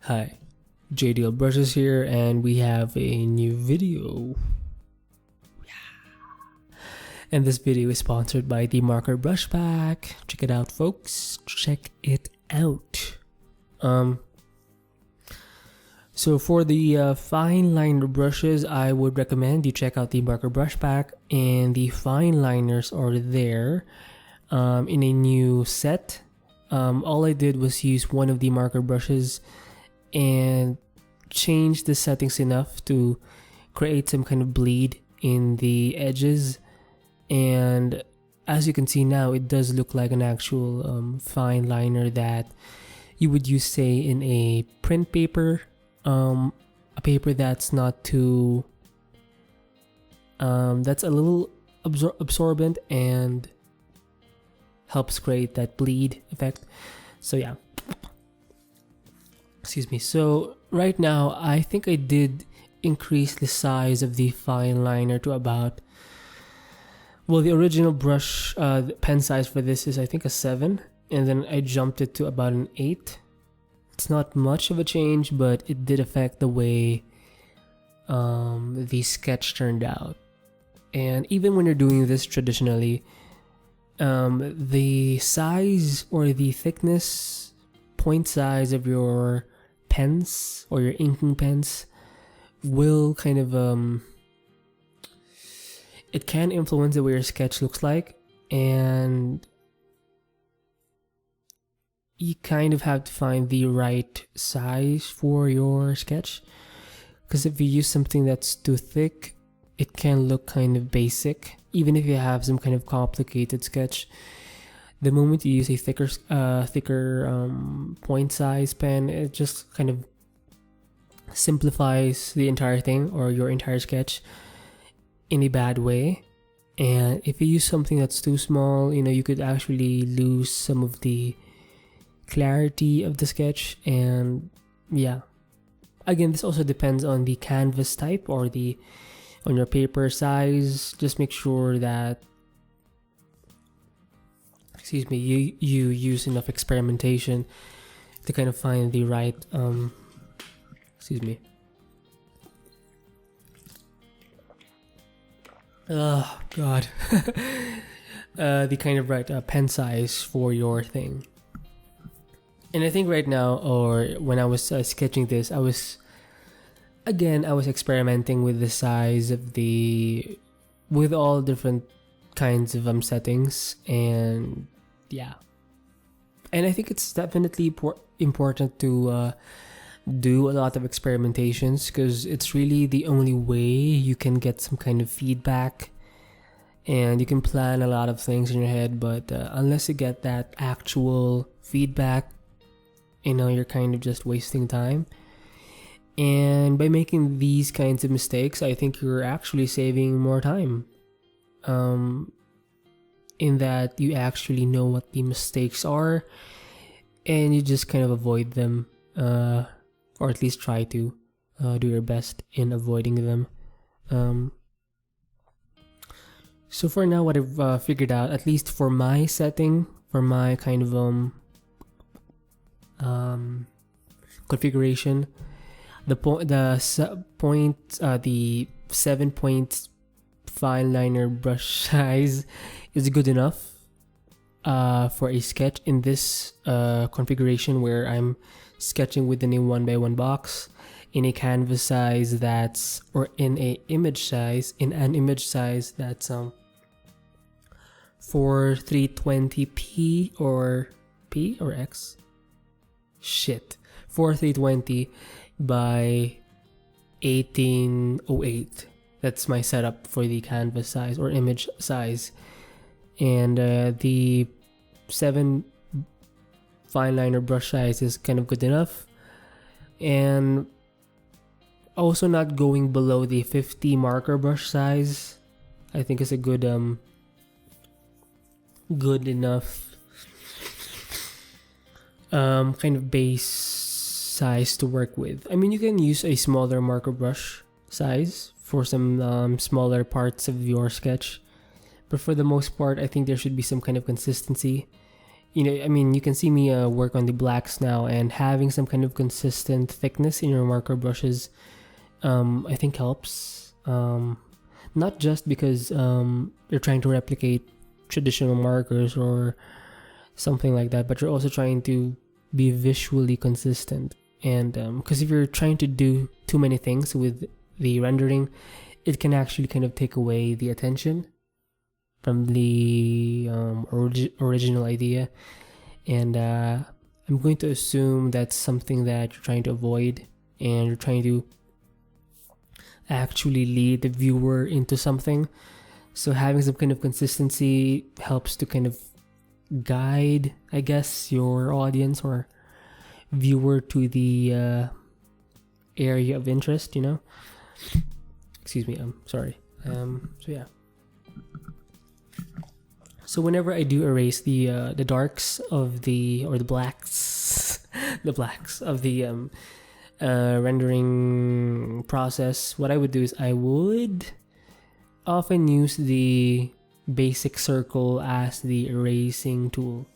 Hi, JDL Brushes here, and we have a new video. And this video is sponsored by the Marker Brush Pack. Check it out, folks. Check it out. So for the fine liner brushes, I would recommend you check out the Marker Brush Pack, and the fine liners are there in a new set. All I did was use one of the marker brushes and change the settings enough to create some kind of bleed in the edges, and as you can see now, it does look like an actual fine liner that you would use, say, in a print paper, a paper that's not too that's a little absorbent and helps create that bleed effect. So yeah, excuse me. So right now I think I did increase the size of the fine liner to about, well, the original brush pen size for this is I think a 7, and then I jumped it to about an 8. It's not much of a change, but it did affect the way the sketch turned out. And even when you're doing this traditionally, the size or the thickness, point size of your pens or your inking pens will kind of it can influence the way your sketch looks like, and you kind of have to find the right size for your sketch, because if you use something that's too thick, it can look kind of basic. Even if you have some kind of complicated sketch, the moment you use a thicker point size pen, it just kind of simplifies the entire thing or your entire sketch in a bad way. And if you use something that's too small, you could actually lose some of the clarity of the sketch. And yeah, again, this also depends on the canvas type or on your paper size. Just make sure that, you use enough experimentation to kind of find the right oh god the kind of right pen size for your thing. And I think right now, or when I was sketching this, I was experimenting with the size of with all different kinds of settings, and yeah. And I think it's definitely important to do a lot of experimentations, because it's really the only way you can get some kind of feedback, and you can plan a lot of things in your head, but unless you get that actual feedback, you're kind of just wasting time. And by making these kinds of mistakes, I think you're actually saving more time, in that you actually know what the mistakes are, and you just kind of avoid them, or at least try to do your best in avoiding them. So for now, what I've figured out, at least for my setting, for my kind of configuration, the 7-point fine liner brush size is good enough for a sketch in this configuration, where I'm sketching within a 1x1 box in a canvas size or in an image size that's for 320p or P or X? For 320 by 1808. That's my setup for the canvas size or image size. And the 7 fine liner brush size is kind of good enough. And also not going below the 50 marker brush size, I think is a good enough kind of base size to work with. I mean, you can use a smaller marker brush size for some smaller parts of your sketch, but for the most part, I think there should be some kind of consistency I mean, you can see me work on the blacks now, and having some kind of consistent thickness in your marker brushes, I think helps. Not just because you're trying to replicate traditional markers or something like that, but you're also trying to be visually consistent. And because if you're trying to do too many things with the rendering, it can actually kind of take away the attention from the original idea. And I'm going to assume that's something that you're trying to avoid, and you're trying to actually lead the viewer into something. So having some kind of consistency helps to kind of guide, I guess, your audience or viewer to the area of interest, Excuse me, I'm sorry. So yeah. So whenever I do erase the darks of the blacks, the blacks of the rendering process, what I would do is I would often use the basic circle as the erasing tool.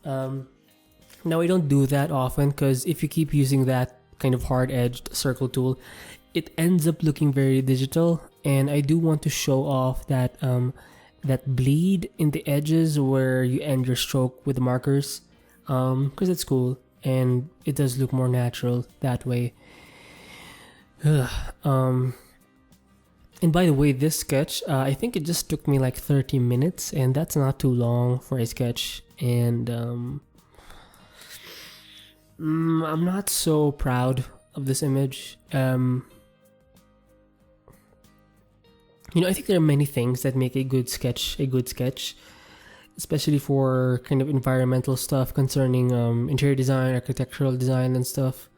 Now I don't do that often, because if you keep using that kind of hard-edged circle tool, it ends up looking very digital, and I do want to show off that that bleed in the edges where you end your stroke with the markers, because it's cool and it does look more natural that way. And by the way, this sketch, I think it just took me like 30 minutes, and that's not too long for a sketch. And I'm not so proud of this image. I think there are many things that make a good sketch, especially for kind of environmental stuff concerning interior design, architectural design, and stuff.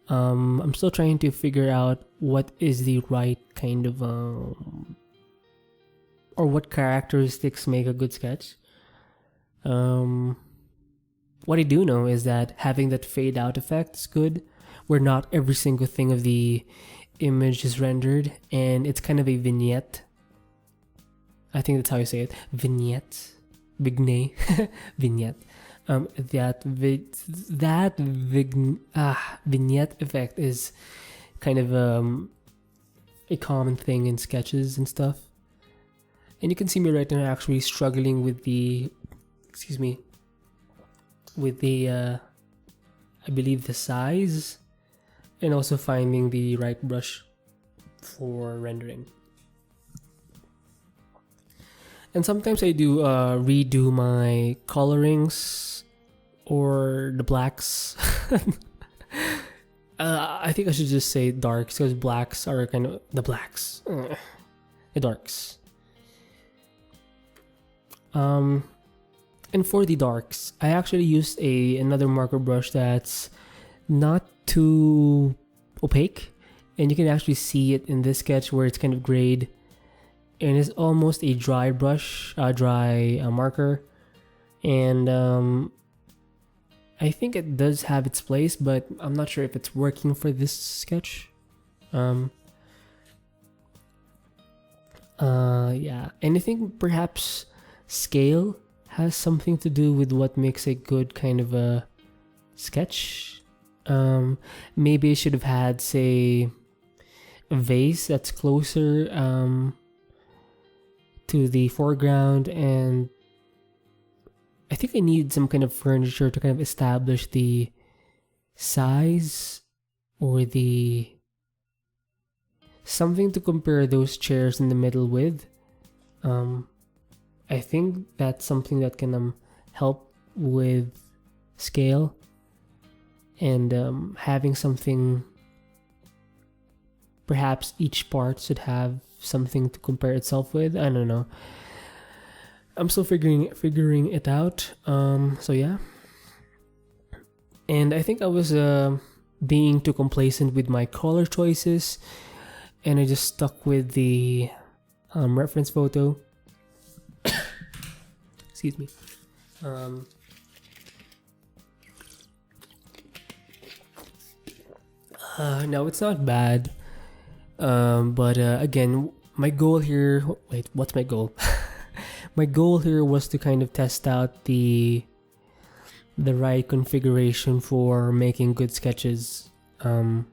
I'm still trying to figure out what is the right kind of or what characteristics make a good sketch. What I do know is that having that fade out effect is good, where not every single thing of the image is rendered, and it's kind of a vignette. I think that's how you say it. Vignette. Vignette. Vignette effect is kind of a common thing in sketches and stuff. And you can see me right now actually struggling with the I believe the size, and also finding the right brush for rendering. And sometimes I do redo my colorings or the blacks. I think I should just say darks, because blacks are kind of the blacks. The darks. And for the darks, I actually used another marker brush that's not too opaque, and you can actually see it in this sketch where it's kind of grayed, and it's almost a dry brush, dry marker. And I think it does have its place, but I'm not sure if it's working for this sketch. Yeah, and I think perhaps scale has something to do with what makes a good kind of a sketch. Maybe I should have had, say, a vase that's closer to the foreground, and I think I need some kind of furniture to kind of establish the size, or the something to compare those chairs in the middle with. I think that's something that can help with scale, and having something, perhaps each part should have something to compare itself with. I don't know. I'm still figuring it out. So yeah. And I think I was being too complacent with my color choices, and I just stuck with the reference photo. Excuse me. No, it's not bad. But again, my goal here. Wait, what's my goal? my goal here was to kind of test out the right configuration for making good sketches, and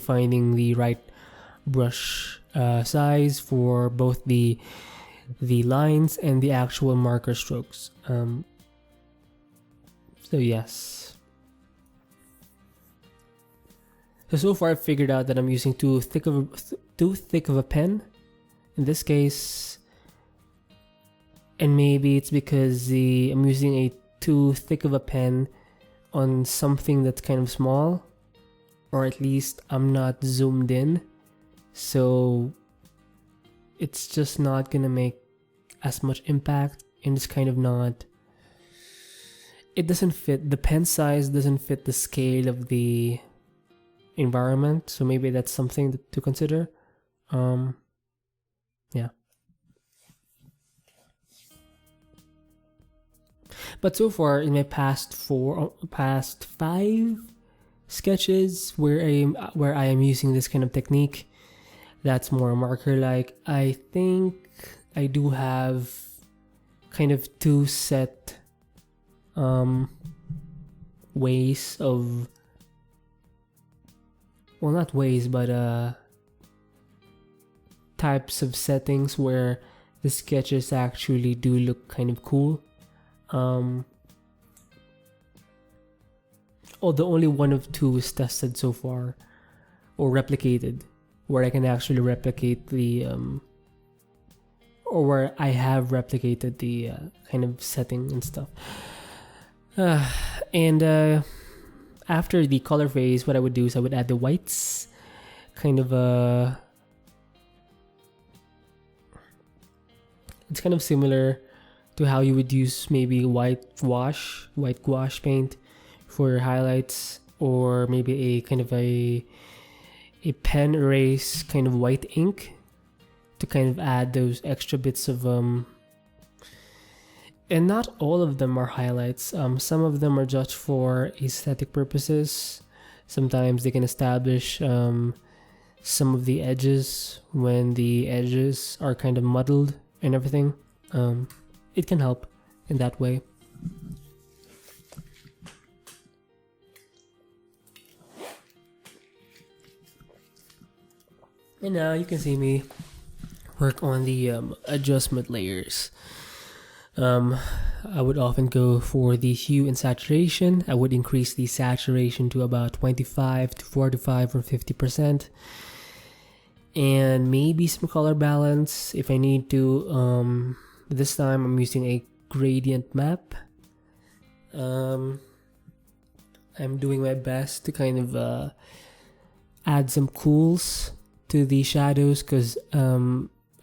finding the right brush size for both the lines and the actual marker strokes. So yes. So far I've figured out that I'm using too thick of a pen in this case, and maybe it's because I'm using a too thick of a pen on something that's kind of small, or at least I'm not zoomed in, so it's just not gonna make as much impact, and it's kind of not, it doesn't fit, the pen size doesn't fit the scale of the environment, so maybe that's something to consider. Yeah. But so far in my past 5 sketches where I am using this kind of technique that's more marker like, I think I do have kind of 2 set ways of, well, not ways, but types of settings where the sketches actually do look kind of cool. Although only one of 2 is tested so far, or replicated, where I can actually replicate the or where I have replicated the kind of setting and stuff. And after the color phase, what I would do is I would add the whites, kind of it's kind of similar to how you would use maybe white gouache paint for your highlights, or maybe a kind of a pen erase kind of white ink to kind of add those extra bits of and not all of them are highlights. Some of them are just for aesthetic purposes. Sometimes they can establish some of the edges when the edges are kind of muddled and everything. It can help in that way. And now you can see me work on the adjustment layers. I would often go for the hue and saturation. I would increase the saturation to about 25 to 45 or 50%. And maybe some color balance if I need to. This time I'm using a gradient map. I'm doing my best to kind of add some cools to the shadows, because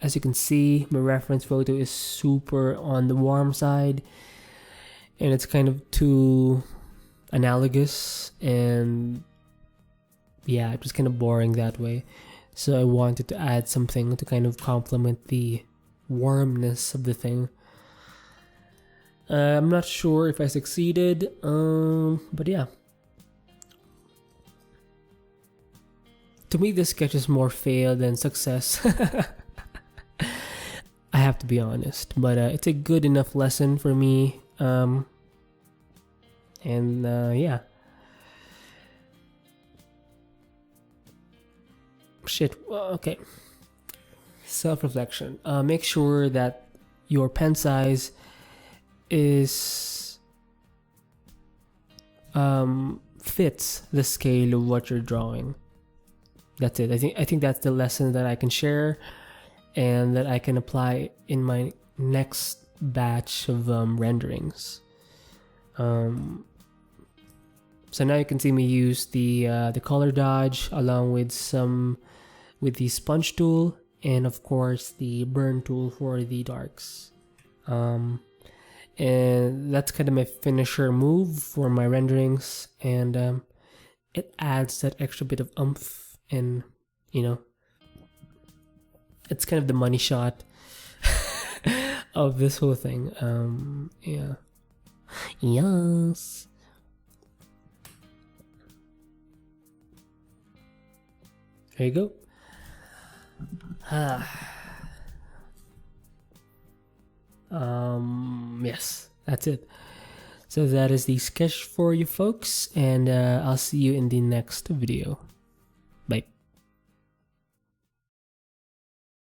as you can see, my reference photo is super on the warm side, and it's kind of too analogous, and yeah, it was kind of boring that way. So I wanted to add something to kind of complement the warmness of the thing. I'm not sure if I succeeded, but yeah. To me, this sketch is more fail than success. I have to be honest, but it's a good enough lesson for me. Yeah. Okay. Self-reflection. Make sure that your pen size is fits the scale of what you're drawing. That's it. I think that's the lesson that I can share and that I can apply in my next batch of renderings. So now you can see me use the color dodge along with the sponge tool, and of course the burn tool for the darks. And that's kind of my finisher move for my renderings, and it adds that extra bit of oomph. And, you know, it's kind of the money shot of this whole thing. Yeah. Yes. There you go. Yes, that's it. So that is the sketch for you folks, and I'll see you in the next video.